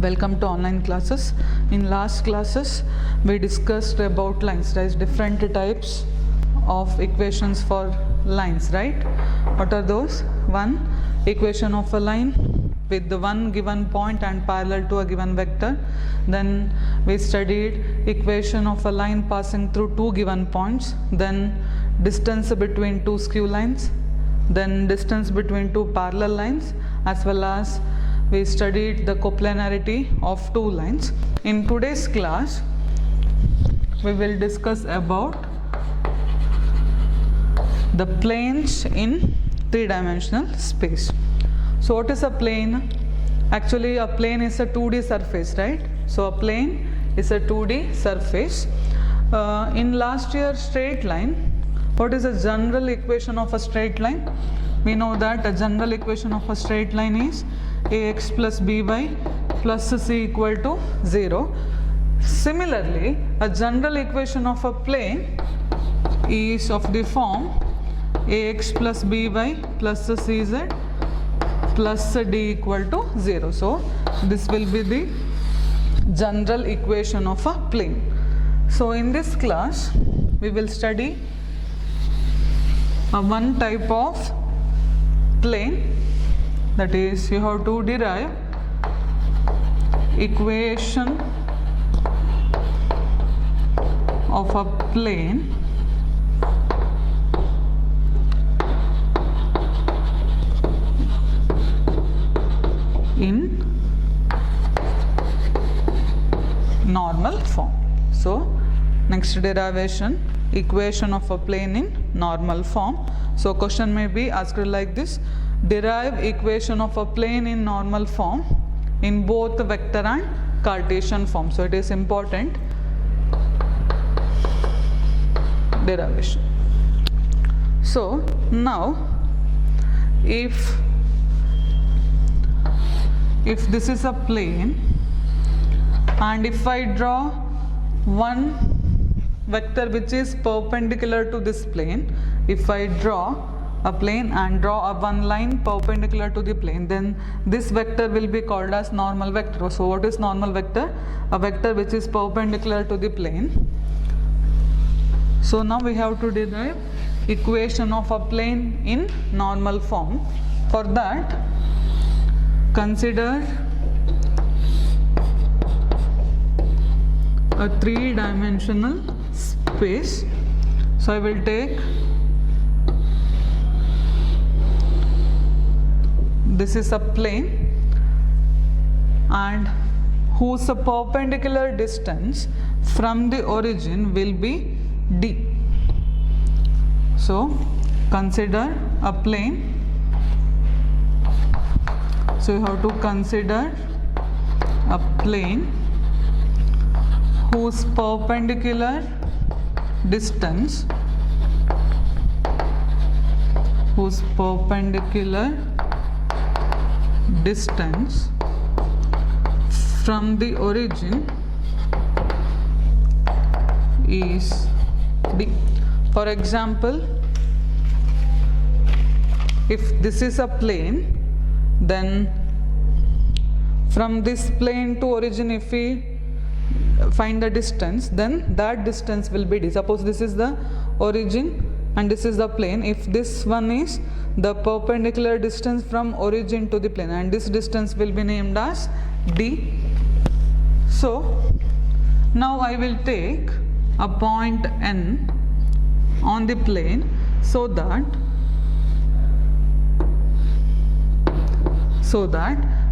Welcome to online classes. In last classes we discussed about lines, right? Different types of equations for lines, right? What are those? One, equation of a line with the one given point and parallel to a given vector. Then we studied equation of a line passing through two given points, then distance between two skew lines, then distance between two parallel lines, as well as we studied the coplanarity of two lines. In today's class we will discuss about the planes in three-dimensional space. So what is a plane? Actually a plane is a 2D surface, right? So a plane is a 2D surface. In last year straight line, what is the general equation of a straight line? We know that a general equation of a straight line is ax plus by plus c equal to 0. Similarly, a general equation of a plane is of the form ax plus by plus cz plus d equal to 0. So this will be the general equation of a plane. So in this class we will study one type of plane, that is you have to derive equation of a plane in normal form. So next derivation, equation of a plane in normal form. So question may be asked like this: derive equation of a plane in normal form in both vector and Cartesian form. So it is important derivation. So now if this is a plane and if I draw one vector which is perpendicular to this plane, if I draw a plane and draw a one line perpendicular to the plane, then this vector will be called as normal vector. So what is normal vector? A vector which is perpendicular to the plane. So now we have to derive equation of a plane in normal form. For that, consider a three-dimensional space. So I will take this is a plane and whose perpendicular distance from the origin will be d. So consider a plane. So you have to consider a plane whose perpendicular distance from the origin is d. For example, if this is a plane, then from this plane to origin if we find the distance, then that distance will be d. Suppose this is the origin and this is the plane. If this one is the perpendicular distance from origin to the plane, and this distance will be named as d. So now I will take a point n on the plane so that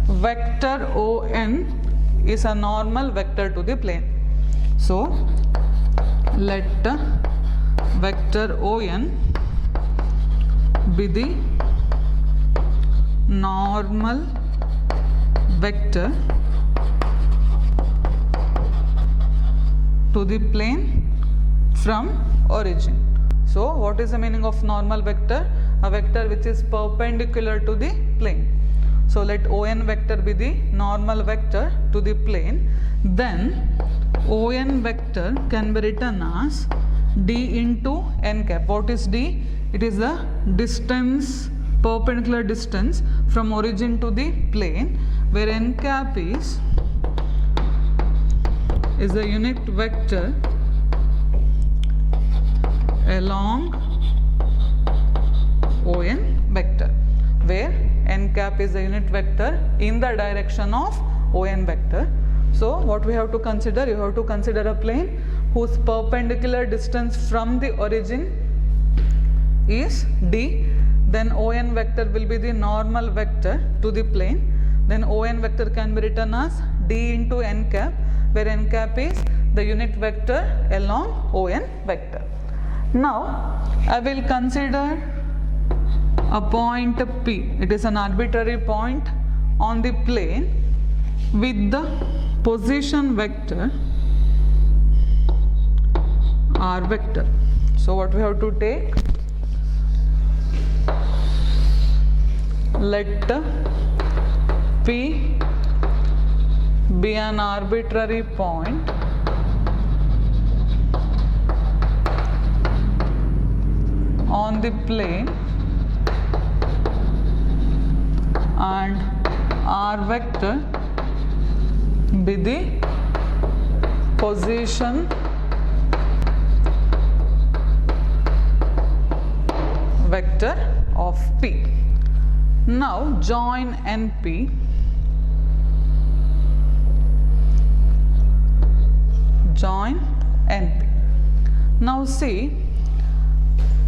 vector on is a normal vector to the plane. So let vector on be the normal vector to the plane from origin. So what is the meaning of normal vector? A vector which is perpendicular to the plane. So let on vector be the normal vector to the plane. Then on vector can be written as d into n cap. What is d? It is the distance, perpendicular distance from origin to the plane, where n cap is is a unit vector along ON vector, where n cap is a unit vector in the direction of ON vector. So what we have to consider? You have to consider a plane whose perpendicular distance from the origin is d. Then ON vector will be the normal vector to the plane. Then ON vector can be written as d into n cap, where n cap is the unit vector along ON vector. Now I will consider a point P. It is an arbitrary point on the plane with the position vector r vector. So what we have to take? Let P be an arbitrary point on the plane and r vector be the position vector of P. Now join NP Now see,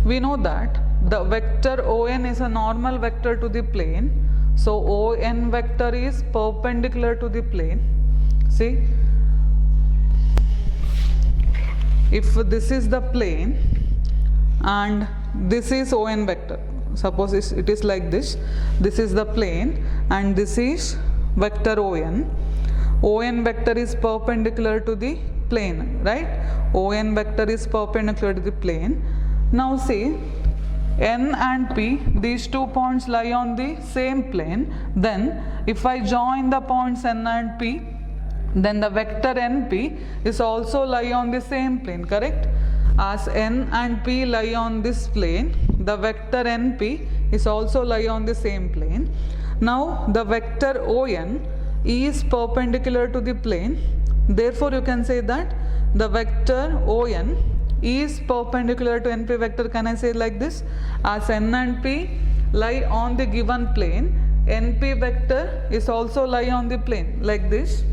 we know that the vector ON is a normal vector to the plane. So ON vector is perpendicular to the plane. See, if this is the plane and this is ON vector, suppose it is like this, this is the plane and this is vector ON. ON vector is perpendicular to the plane, right? ON vector is perpendicular to the plane. Now see, N and P, these 2 points lie on the same plane. Then if I join the points N and P, then the vector NP is also lie on the same plane, correct? As N and P lie on this plane, the vector NP is also lie on the same plane. Now the vector ON is perpendicular to the plane. Therefore you can say that the vector ON is perpendicular to NP vector. Can I say like this? As N and P lie on the given plane, NP vector is also lie on the plane like this.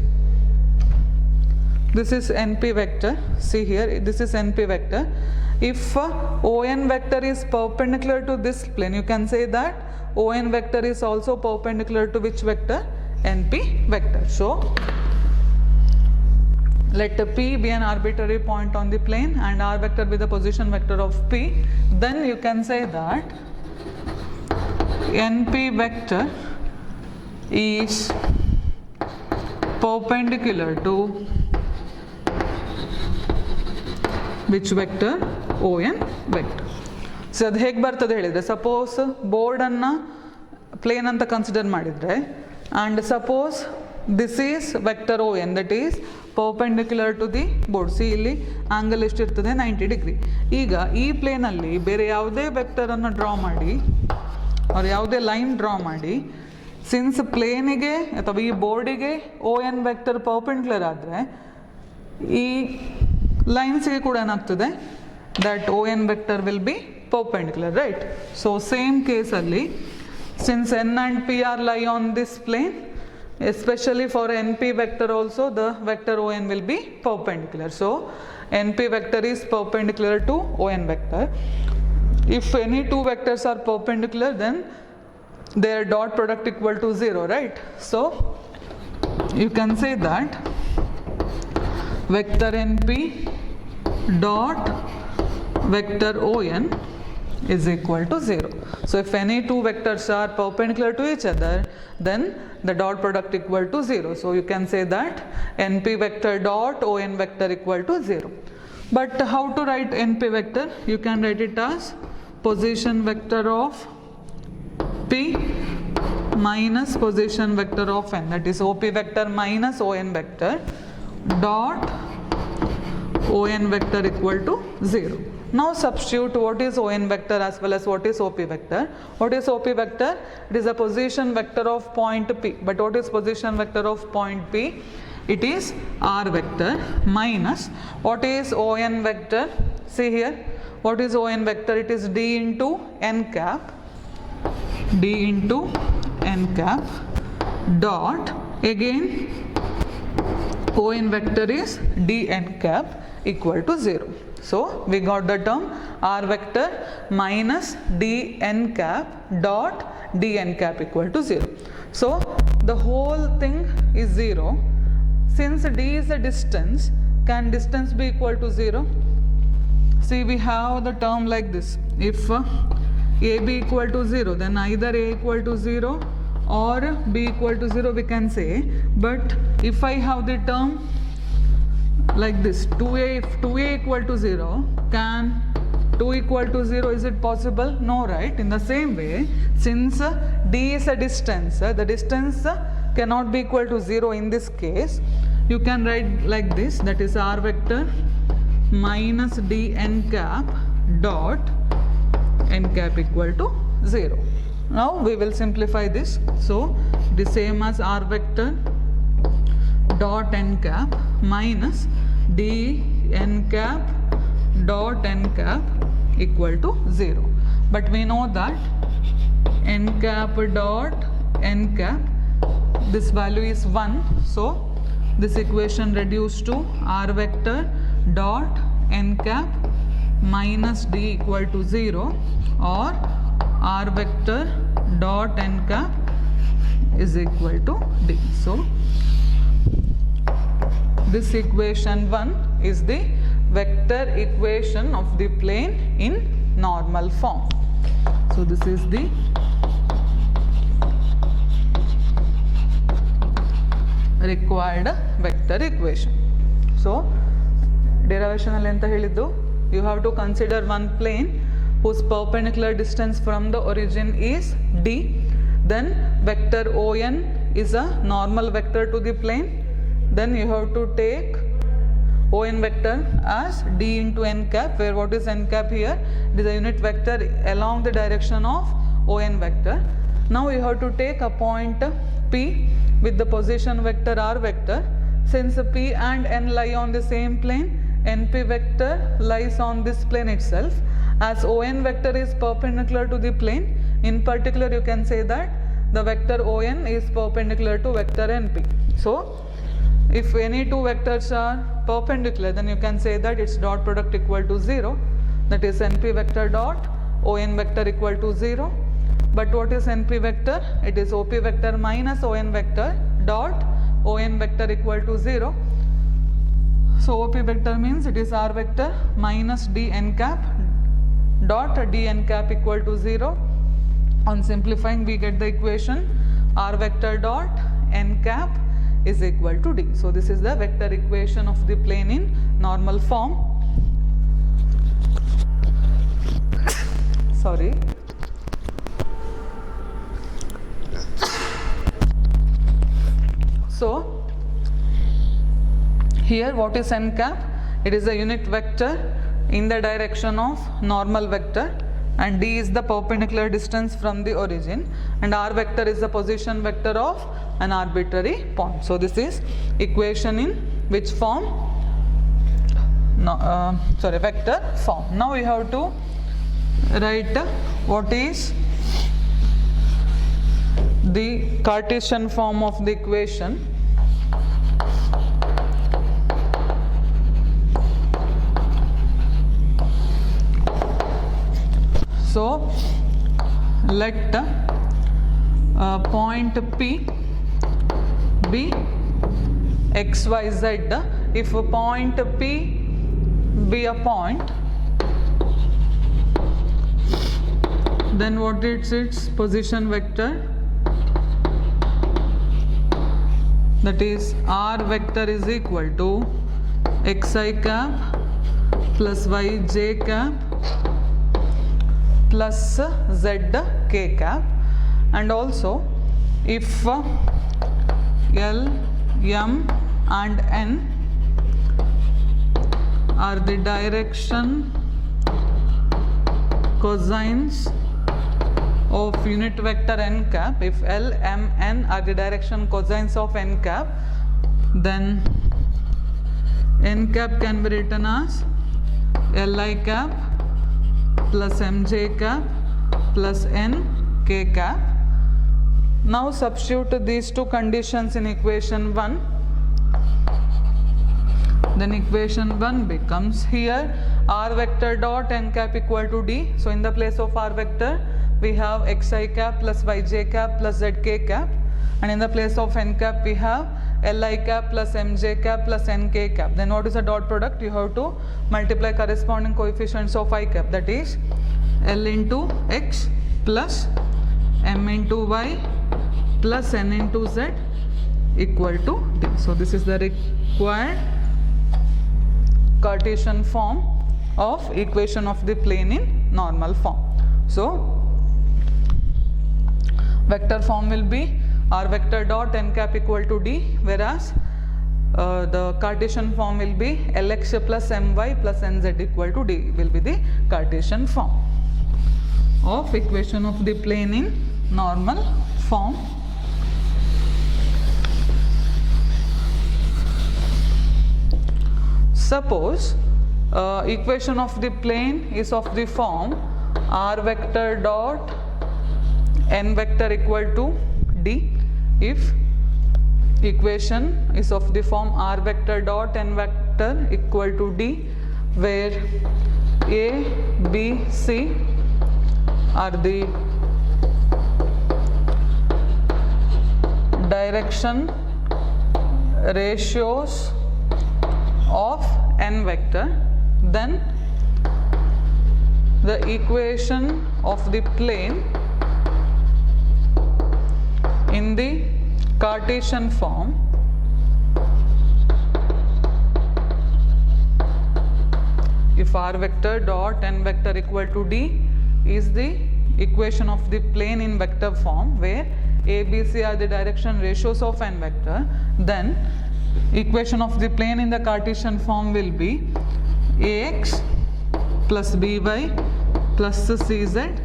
This is NP vector. See here, this is NP vector. If ON vector is perpendicular to this plane, you can say that ON vector is also perpendicular to which vector? NP vector. So let P be an arbitrary point on the plane and R vector be the position vector of P. Then you can say that NP vector is perpendicular to which vector? ON vector. So ಅದು ಹೇಗೆ ಬರ್ತದೆ ಹೇಳಿದರೆ, suppose ಬೋರ್ಡನ್ನು plane ಅಂತ consider ಮಾಡಿದರೆ and suppose this is vector ON that is perpendicular to the board. See ಇಲ್ಲಿ angle ಎಷ್ಟಿರ್ತದೆ? 90 degree. ಈಗ ಈ ಪ್ಲೇನಲ್ಲಿ ಬೇರೆ ಯಾವುದೇ ವೆಕ್ಟರನ್ನು ಡ್ರಾ ಮಾಡಿ ಅವ್ರು ಯಾವುದೇ ಲೈನ್ ಡ್ರಾ ಮಾಡಿ, ಸಿನ್ಸ್ ಪ್ಲೇನಿಗೆ ಅಥವಾ ಈ ಬೋರ್ಡಿಗೆ ON ವೆಕ್ಟರ್ ಪರ್ಪೆಂಡಿಕ್ಯುಲರ್ ಆದರೆ ಈ ಲೈನ್ಸ್ಗೆ ಕೂಡ ಏನಾಗ್ತದೆ? That ON vector will be perpendicular, right? So same ಕೇಸಲ್ಲಿ since N and P are lie on this plane, especially for NP vector also the vector ON will be perpendicular. So NP vector is perpendicular to ON vector. If any two vectors are perpendicular, then their dot product equal to 0, right? So you can say that vector NP dot vector ON is equal to 0. So if any two vectors are perpendicular to each other, then the dot product equal to 0. So you can say that NP vector dot ON vector equal to 0. But how to write NP vector? You can write it as position vector of P minus position vector of N, that is OP vector minus ON vector dot ON vector equal to 0. Now substitute what is ON vector as well as what is OP vector. What is OP vector? It is a position vector of point P. But what is position vector of point P? it is r vector minus what is on vector. See here, what is on vector? It is d into n cap, d into n cap dot, again on vector is dn cap equal to 0. So we got the term r vector minus dn cap dot dn cap equal to 0. So the whole thing is 0. Since d is a distance, can distance be equal to 0? See, we have the term like this. If a be equal to 0, then either a equal to 0 or b equal to 0 we can say. But if I have the term like this, 2a, if 2a equal to 0, can 2 equal to 0, is it possible? No, right? In the same way, since d is a distance, the distance cannot be equal to 0 in this case, you can write like this, that is r vector minus dn cap dot n cap equal to 0. Now we will simplify this. So it is same as r vector dot n cap minus d n cap dot n cap equal to 0. But we know that n cap dot n cap, this value is 1. So this equation reduced to r vector dot n cap minus d equal to 0 or r vector dot n cap is equal to d. So this equation 1 is the vector equation of the plane in normal form. So this is the required vector equation. So derivation alli enta heliddu, you have to consider one plane whose perpendicular distance from the origin is d. Then vector on is a normal vector to the plane. Then you have to take on vector as d into n cap, where what is n cap here? It is a unit vector along the direction of on vector. Now you have to take a point P with the position vector r vector. Since P and n lie on the same plane, np vector lies on this plane itself. As on vector is perpendicular to the plane, in particular you can say that the vector on is perpendicular to vector np. So if any two vectors are perpendicular, then you can say that its dot product equal to 0, that is np vector dot on vector equal to 0. But what is np vector? It is op vector minus on vector dot on vector equal to 0. So op vector means it is r vector minus dn cap dot dn cap equal to 0. On simplifying, we get the equation r vector dot n cap is equal to d. So this is the vector equation of the plane in normal form. Sorry. So here what is n cap? It is a unit vector in the direction of normal vector, and d is the perpendicular distance from the origin, and r vector is the position vector of an arbitrary point. So this is equation in which form? Vector form. Now we have to write what is the Cartesian form of the equation. So let point P be x, y, z. If point P be a point, then what is its position vector? That is r vector is equal to xi cap plus yj cap plus z k cap. And also if L, M and N are the direction cosines of unit vector n cap, if L, M, N are the direction cosines of n cap, then n cap can be written as Li cap plus Mj cap plus n k cap. Now substitute these two conditions in equation 1. Then equation 1 becomes here r vector dot n cap equal to d. So in the place of r vector we have xi cap plus yj cap plus zk cap, and in the place of n cap we have Li cap plus Mj cap plus nk cap. Then what is the dot product? You have to multiply corresponding coefficients of I cap, that is L into x plus M into y plus n into z equal to d. So this is the required Cartesian form of equation of the plane in normal form. So vector form will be r vector dot n cap equal to d, whereas the Cartesian form will be Lx plus My plus Nz equal to d will be the Cartesian form of equation of the plane in normal form. Suppose equation of the plane is of the form r vector dot n vector equal to d. If equation is of the form r vector dot n vector equal to d, where a, b, c are the direction ratios of n vector, then the equation of the plane in the Cartesian form if r vector dot n vector equal to d is the equation of the plane in vector form, where a, b, c are the direction ratios of n vector, then equation of the plane in the Cartesian form will be ax plus by plus cz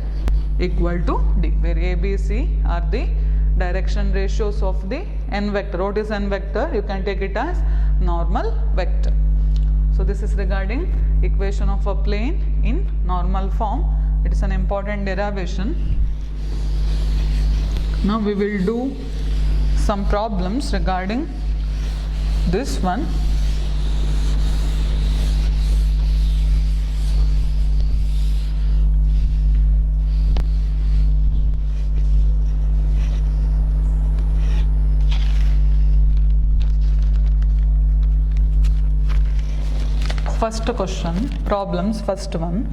equal to d, where a, b, c are the direction ratios of the n vector. What is n vector? You can take it as normal vector. So this is regarding equation of a plane in normal form. It is an important derivation. Now we will do some problems regarding this one. First question, problems, first one.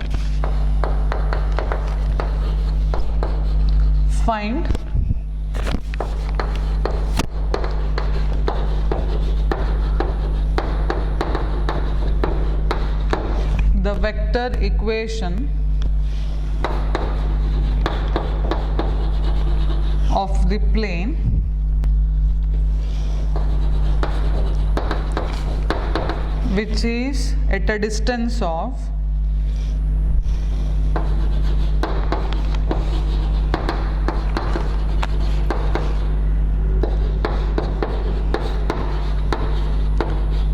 Find the vector equation of the plane which is at a distance of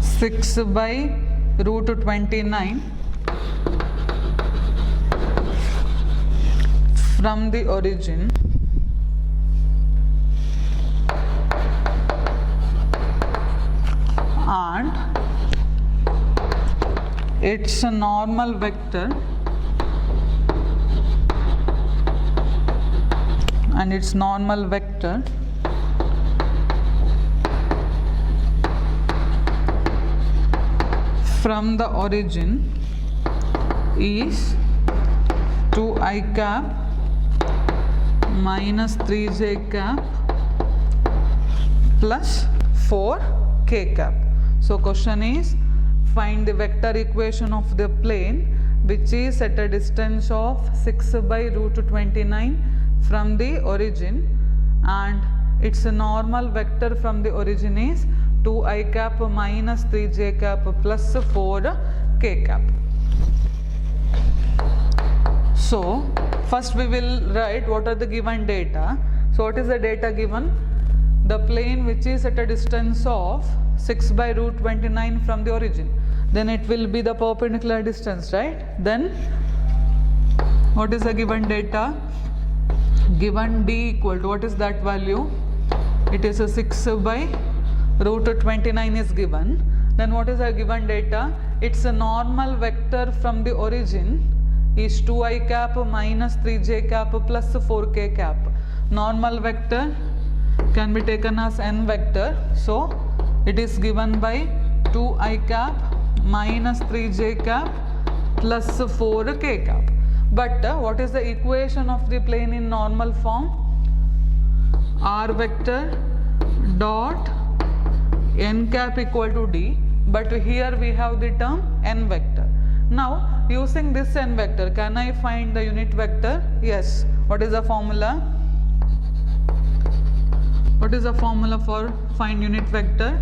six by root 29 from the origin and its a normal vector from the origin is 2i cap minus 3j cap plus 4k cap. So question is, find the vector equation of the plane which is at a distance of 6 by root 29 from the origin and its normal vector from the origin is 2i cap minus 3j cap plus 4k cap. So first we will write what are the given data. So what is the data given? The plane which is at a distance of 6 by root 29 from the origin, then it will be the perpendicular distance, right? Then what is the given data? Given d equal to, what is that value? It is a 6 by root 29 is given. Then what is the given data? It's a normal vector from the origin is 2i cap minus 3j cap plus 4k cap. Normal vector can be taken as n vector. So it is given by 2i cap minus 3j cap plus 4k cap. But what is the equation of the plane in normal form? R vector dot n cap equal to d, but here we have the term n vector. Now using this n vector, can I find the unit vector? Yes. What is the formula? What is the formula for find unit vector?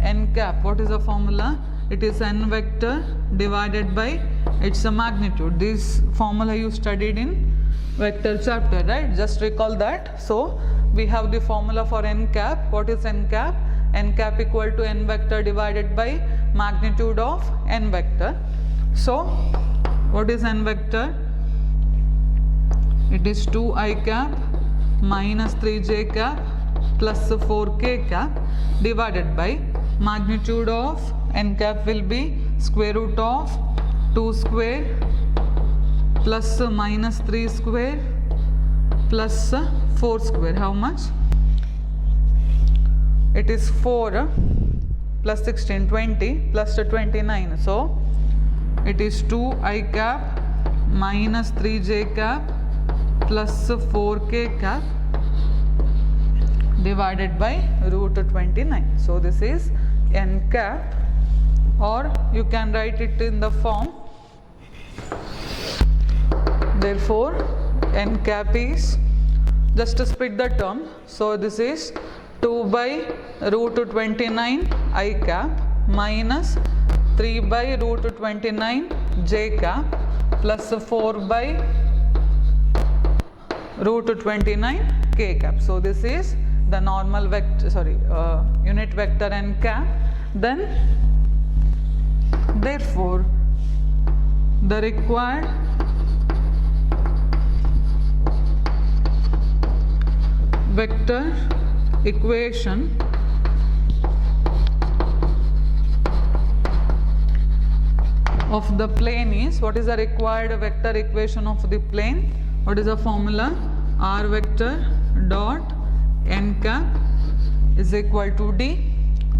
N cap. What is the formula? It is n vector divided by its magnitude. This formula you studied in vector chapter, right? Just recall that. So we have the formula for n cap. What is n cap? N cap equal to n vector divided by magnitude of n vector. So what is n vector? It is 2i cap minus 3j cap plus 4k cap divided by magnitude of n cap will be square root of 2 square plus minus 3 square plus 4 square. How much? It is 4 plus 16, 20 plus 29. So it is 2i cap minus 3j cap plus 4k cap divided by root 29. So this is n cap, or you can write it in the form. Therefore n cap is, just to split the term, so this is 2 by root 29 I cap minus 3 by root 29 j cap plus 4 by root 29 k cap. So this is the normal vector, unit vector n cap. Then therefore the required vector equation of the plane is, what is the required vector equation of the plane? What is the formula? R vector dot n cap is equal to d.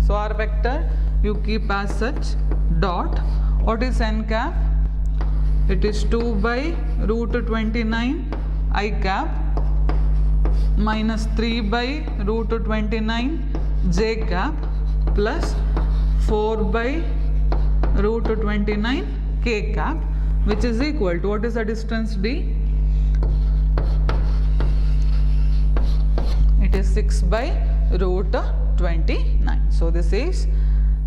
So R vector you keep as such, dot, what is n cap? It is 2 by root 29 I cap minus 3 by root 29 j cap plus 4 by root 29 k cap, which is equal to, what is the distance d? It is 6 by root 29. So this is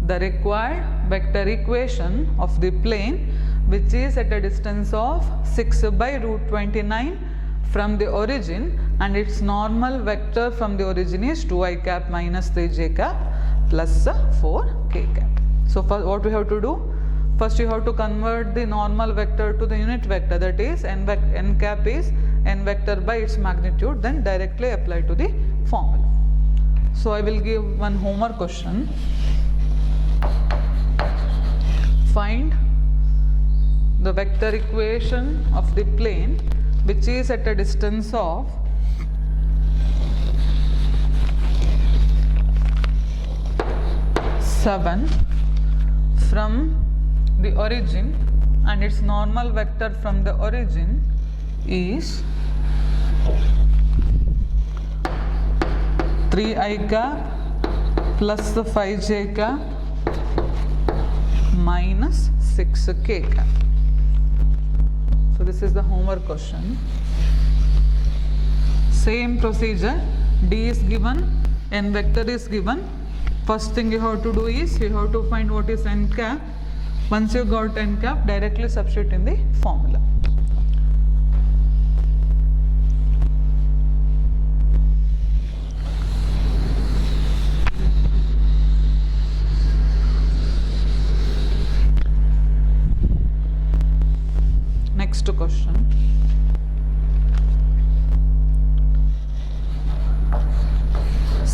the required vector equation of the plane, which is at a distance of 6 by root 29 from the origin, and its normal vector from the origin is 2i cap minus 3j cap plus 4k cap. So what we have to do? First you have to convert the normal vector to the unit vector, that is n cap is n vector by its magnitude, then directly apply to the formula. So I will give one homework question. Find the vector equation of the plane which is at a distance of 7 from the origin, and its normal vector from the origin is 3i cap plus 5j cap minus 6k cap. So this is the homework question. Same procedure, d is given, n vector is given. First thing you have to do is you have to find what is n cap. Once you got n cap, directly substitute in the formula.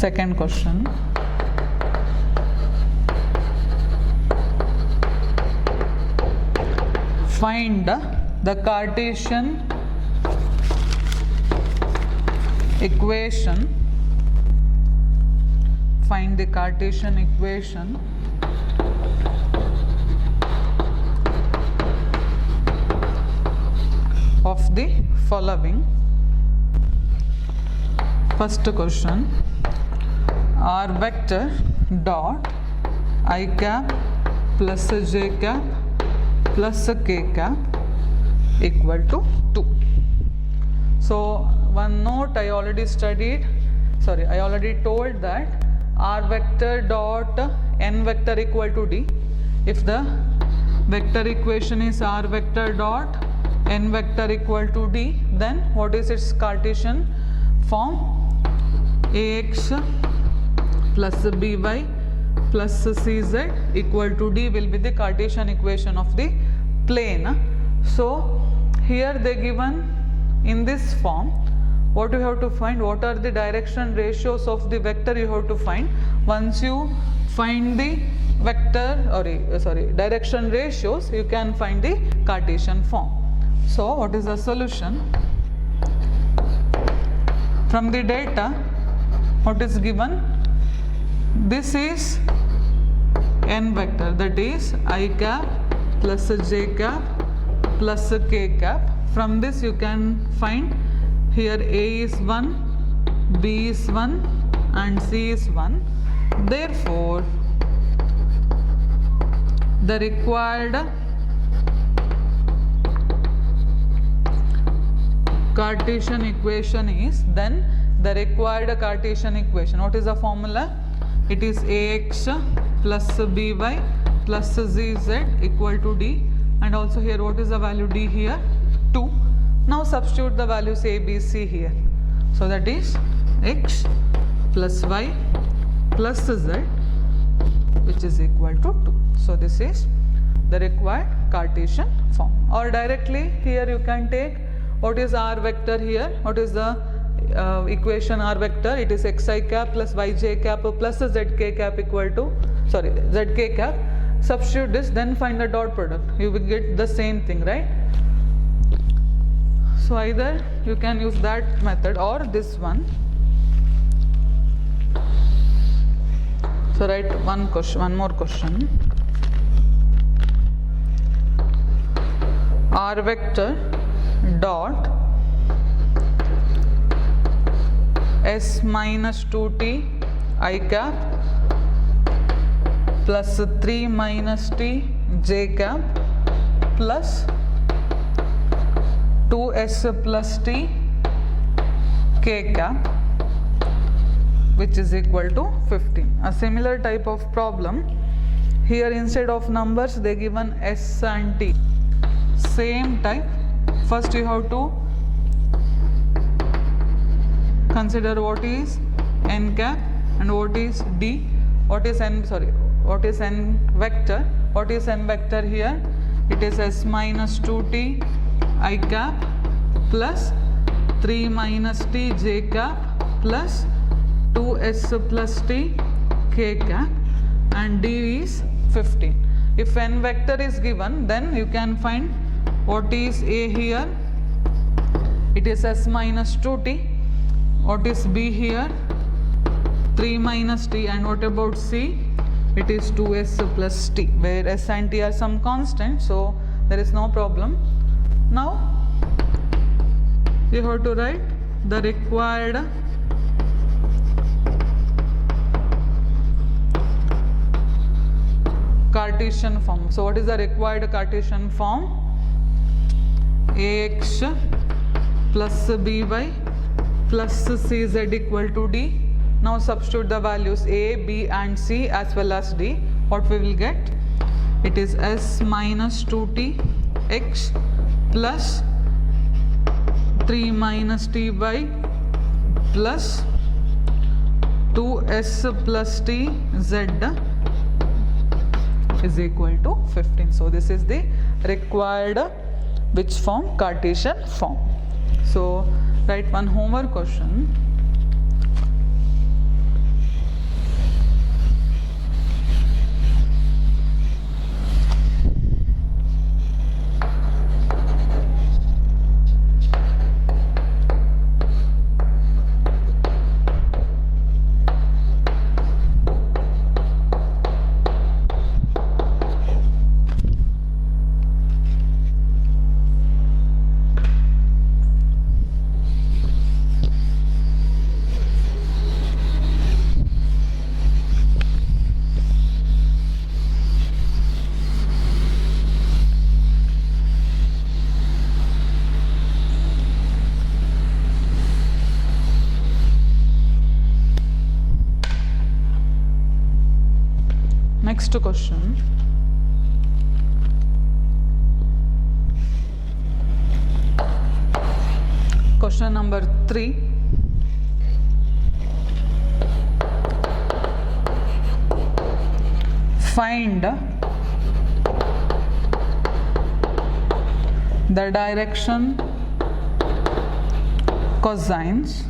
Second question. Find the Cartesian equation. Find the Cartesian equation of the following. First question, r vector dot I cap plus j cap plus k cap equal to 2. So one note I already told that r vector dot n vector equal to d. If the vector equation is r vector dot n vector equal to d, then what is its Cartesian form? Ax plus by plus cz equal to d will be the Cartesian equation of the plane. So here they given in this form. What you have to find? What are the direction ratios of the vector you have to find? Once you find the vector direction ratios, you can find the Cartesian form. So what is the solution? From the data, what is given? This is n vector, that is I cap plus j cap plus k cap. From this you can find here A is 1, B is 1 and C is 1. Therefore, the required Cartesian equation is, then the required Cartesian equation, what is the formula? It is Ax plus by plus zz equal to d, and also here what is the value d here? 2. Now substitute the values a, b, c here. So that is x plus y plus z, which is equal to 2. So this is the required Cartesian form. Or directly here you can take what is r vector here, what is the equation r vector? It is xi cap plus yj cap plus zk cap equal to, zk cap. Substitute this, then find the dot product. You will get the same thing, right? So either you can use that method or this one. So write one more question. R vector dot s minus 2t I cap plus 3 minus t j cap plus 2s plus t k cap, which is equal to 15. A similar type of problem. Here instead of numbers they given s and t. Same type. First you have to consider what is n cap and what is d. What is n vector? What is n vector here? It is s minus 2t I cap plus 3 minus t j cap plus 2s plus t k cap, and d is 15. If n vector is given, then you can find what is a here. It is s minus 2t. What is b here? 3 minus t. And what about c? It is 2s plus t, where s and t are some constant, so there is no problem. Now you have to write the required Cartesian form. So what is the required Cartesian form? Ax plus by plus cz equal to d. Now substitute the values a, b and c as well as d. What we will get? It is s minus 2t x plus 3 minus ty plus 2s plus t z is equal to 15. So this is the required which form? Cartesian form. So write one homework question. Next question. Question number 3. Find the direction cosines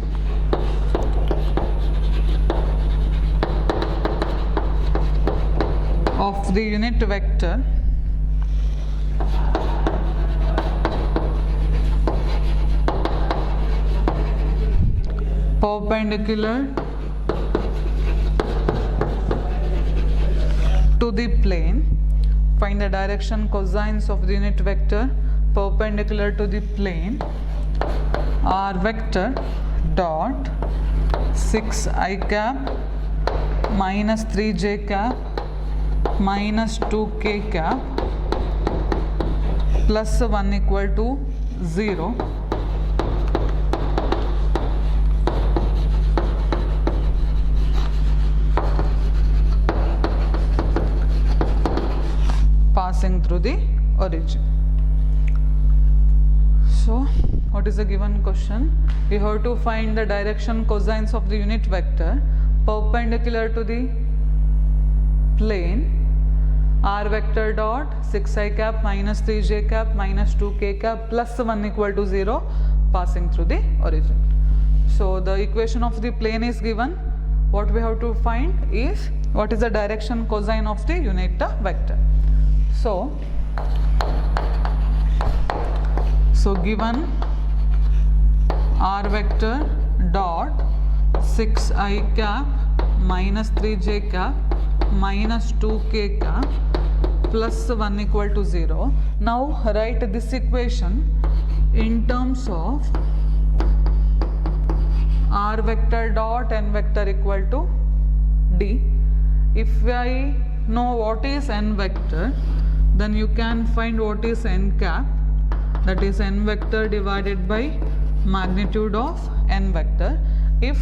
of the unit vector perpendicular to the plane. Find the direction cosines of the unit vector perpendicular to the plane r vector dot 6i cap minus 3j cap minus 2k cap plus 1 equal to 0. Passing through the origin. So what is the given question? We have to find the direction cosines of the unit vector perpendicular to the plane r vector dot 6i cap minus 3j cap minus 2k cap plus 1 equal to 0 passing through the origin. So the equation of the plane is given. What we have to find is what is the direction cosine of the unit vector. So given r vector dot 6i cap minus 3j cap minus 2k cap plus 1 equal to 0. Now write this equation in terms of r vector dot n vector equal to d. If I know what is n vector, then you can find what is n cap, that is n vector divided by magnitude of n vector. If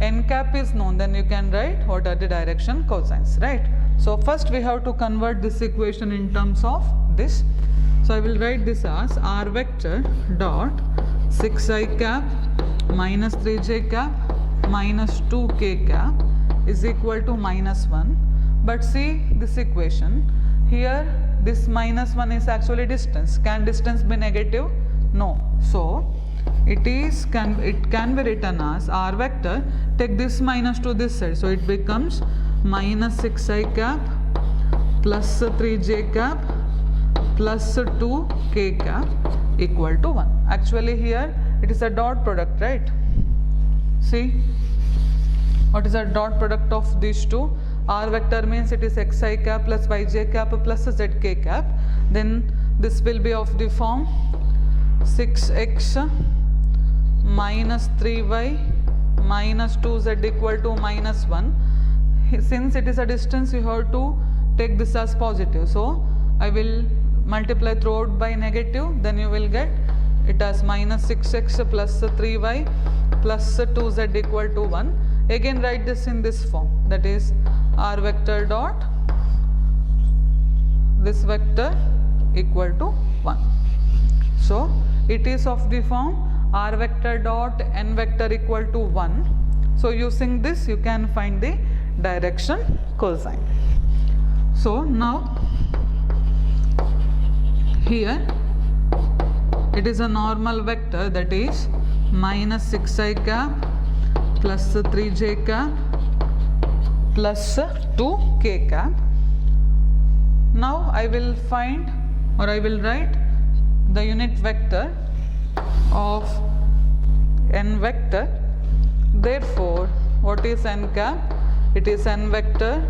n cap is known, then you can write what are the direction cosines, right? So first we have to convert this equation in terms of this. So I will write this as r vector dot 6i cap minus 3j cap minus 2k cap is equal to minus 1. But see this equation here, this minus 1 is actually distance. Can distance be negative? No. So it can be written as r vector, take this minus to this side, so it becomes minus 6i cap plus 3j cap plus 2k cap equal to 1. Actually here it is a dot product, right? See what is the dot product of these two? R vector means it is xi cap plus yj cap plus zk cap. Then this will be of the form 6x minus 3y minus 2z equal to minus 1. Since it is a distance, you have to take this as positive. So I will multiply throughout by negative, then you will get it as minus 6x plus 3y plus 2z equal to 1. Again write this in this form, that is r vector dot this vector equal to 1. So it is of the form r vector dot n vector equal to 1. So using this you can find the direction cosine. So now here it is a normal vector, that is minus 6i cap plus 3j cap plus 2k cap. Now I will find, or I will write the unit vector of n vector. Therefore what is n cap? It is n vector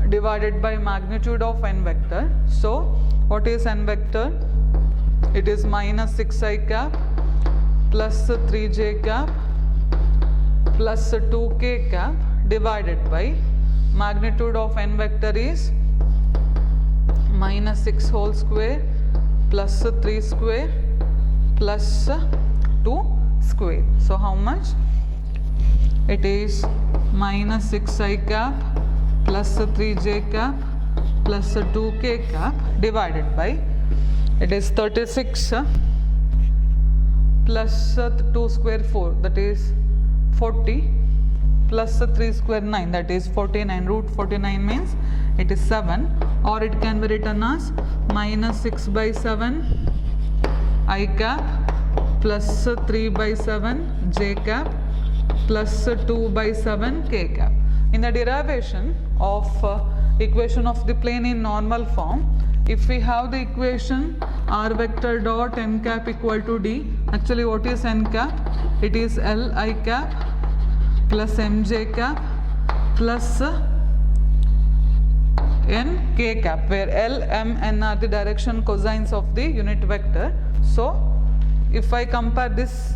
divided by magnitude of n vector. So what is n vector? It is minus 6i cap plus 3j cap plus 2k cap divided by magnitude of n vector is minus 6 whole square plus 3 square plus 2 square. So how much? It is minus 6i cap plus 3j cap plus 2k cap divided by, it is 36 plus 2 square 4, that is 40, plus 3 square 9, that is 49. Root 49 means it is 7, or it can be written as minus 6 by 7 I cap plus 3 by 7 j cap plus 2 by 7 k cap. In the derivation of equation of the plane in normal form, if we have the equation r vector dot n cap equal to d, actually what is n cap? It is L I cap plus mj cap plus n k cap, where L, m, n are the direction cosines of the unit vector. So if I compare this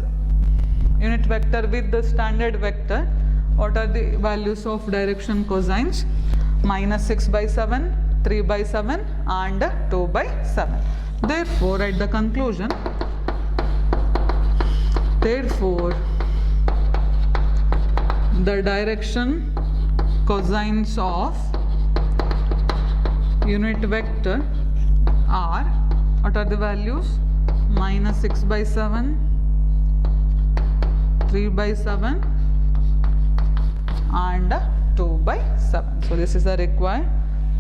unit vector with the standard vector, what are the values of direction cosines? Minus 6 by 7, 3 by 7 and 2 by 7. Therefore, at the conclusion, therefore the direction cosines of unit vector are, what are the values? Minus 6 by 7, 3 by 7 and 2 by 7. So this is the required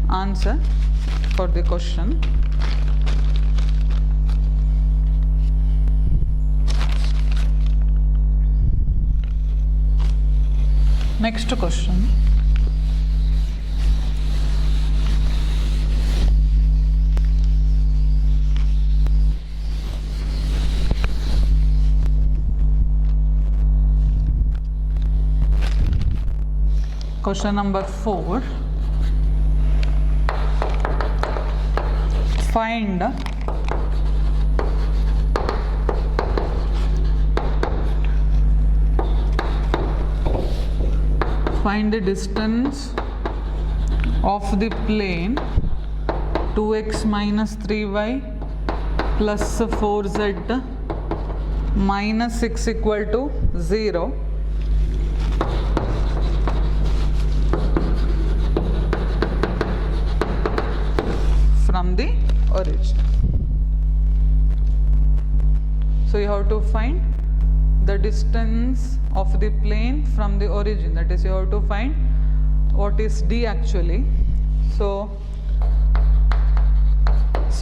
answer for the question. Next question. Question number 4. Find the distance of the plane 2x minus 3y plus 4z minus 6 equal to 0 from the origin. So you have to find the distance of the plane from the origin, that is you have to find what is d actually. So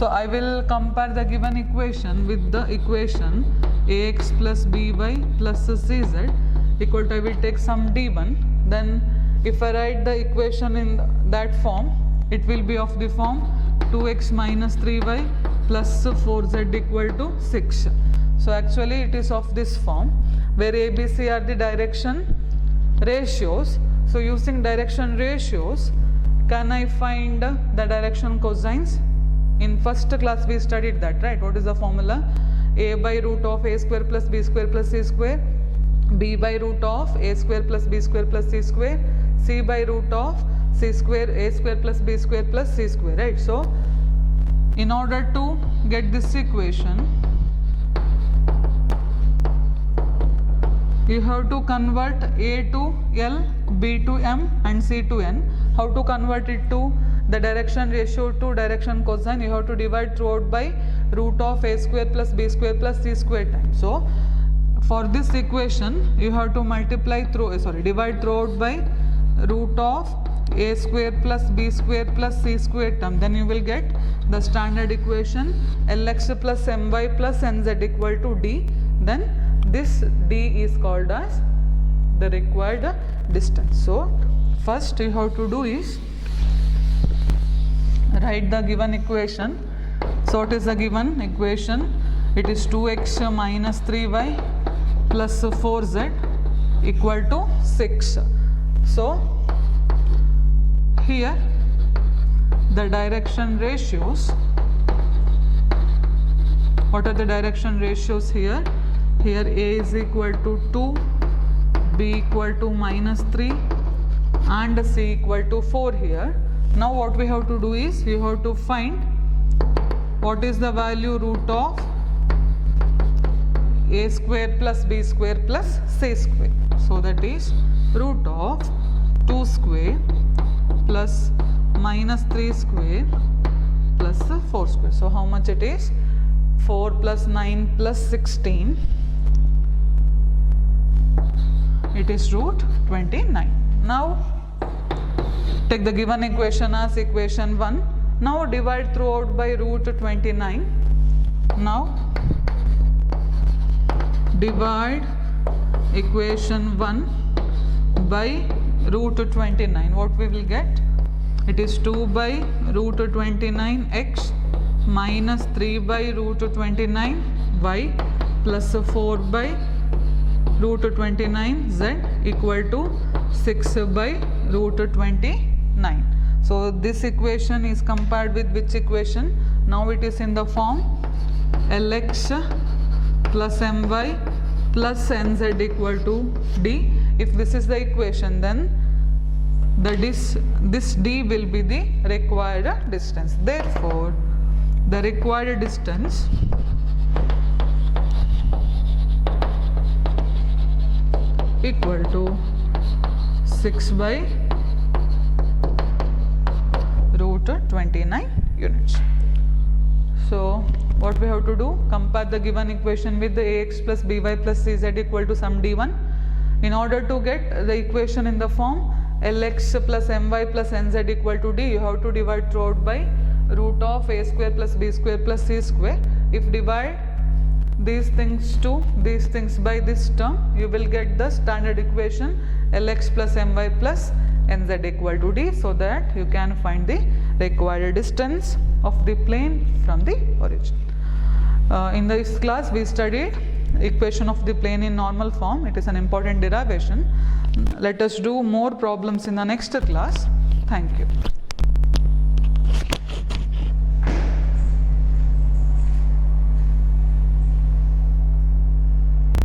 I will compare the given equation with the equation ax plus by plus cz equal to, I will take some d1, then if I write the equation in that form, it will be of the form 2x minus 3y plus 4z equal to 6. So actually it is of this form, where a, b, c are the direction ratios. So using direction ratios, can I find the direction cosines? In first class we studied that, right? What is the formula? A by root of a square plus b square plus c square, b by root of a square plus b square plus c square, c by root of c square a square plus b square plus c square, right? So in order to get this equation, you have to convert a to L, b to m and c to n. How to convert it to the direction ratio to direction cosine? You have to divide throughout by root of a square plus b square plus c square times. So for this equation, you have to multiply through, divide throughout by root of a square plus b square plus c square term. Then you will get the standard equation Lx plus my plus nz equal to d. Then this d is called as the required distance. So first you have to do is write the given equation. So what is the given equation? It is 2x minus 3y plus 4z equal to 6. So here the direction ratios, what are the direction ratios here? Here a is equal to 2, b equal to minus 3 and c equal to 4 here. Now what we have to do is, we have to find what is the value root of a square plus b square plus c square. So that is root of 2 square plus minus 3 square plus 4 square. So how much it is? 4 plus 9 plus 16. It is root 29. Now take the given equation as equation 1. Now divide throughout by root 29. Now divide equation 1 by root 29. What we will get? It is 2 by root 29 x minus 3 by root 29 y plus 4 by root 29 z equal to 6 by root 29. So this equation is compared with which equation? Now it is in the form Lx plus my plus nz equal to d. If this is the equation, then this d will be the required distance. Therefore, the required distance equal to 6 by root 29 units. So what we have to do? Compare the given equation with the ax plus by plus cz equal to some d1. In order to get the equation in the form Lx plus my plus nz equal to d, you have to divide throughout by root of a square plus b square plus c square. If divide these things to these things by this term, you will get the standard equation Lx plus my plus nz equal to d, so that you can find the required distance of the plane from the origin. In this class we studied equation of the plane in normal form. It is an important derivation. Let us do more problems in the next class. Thank you.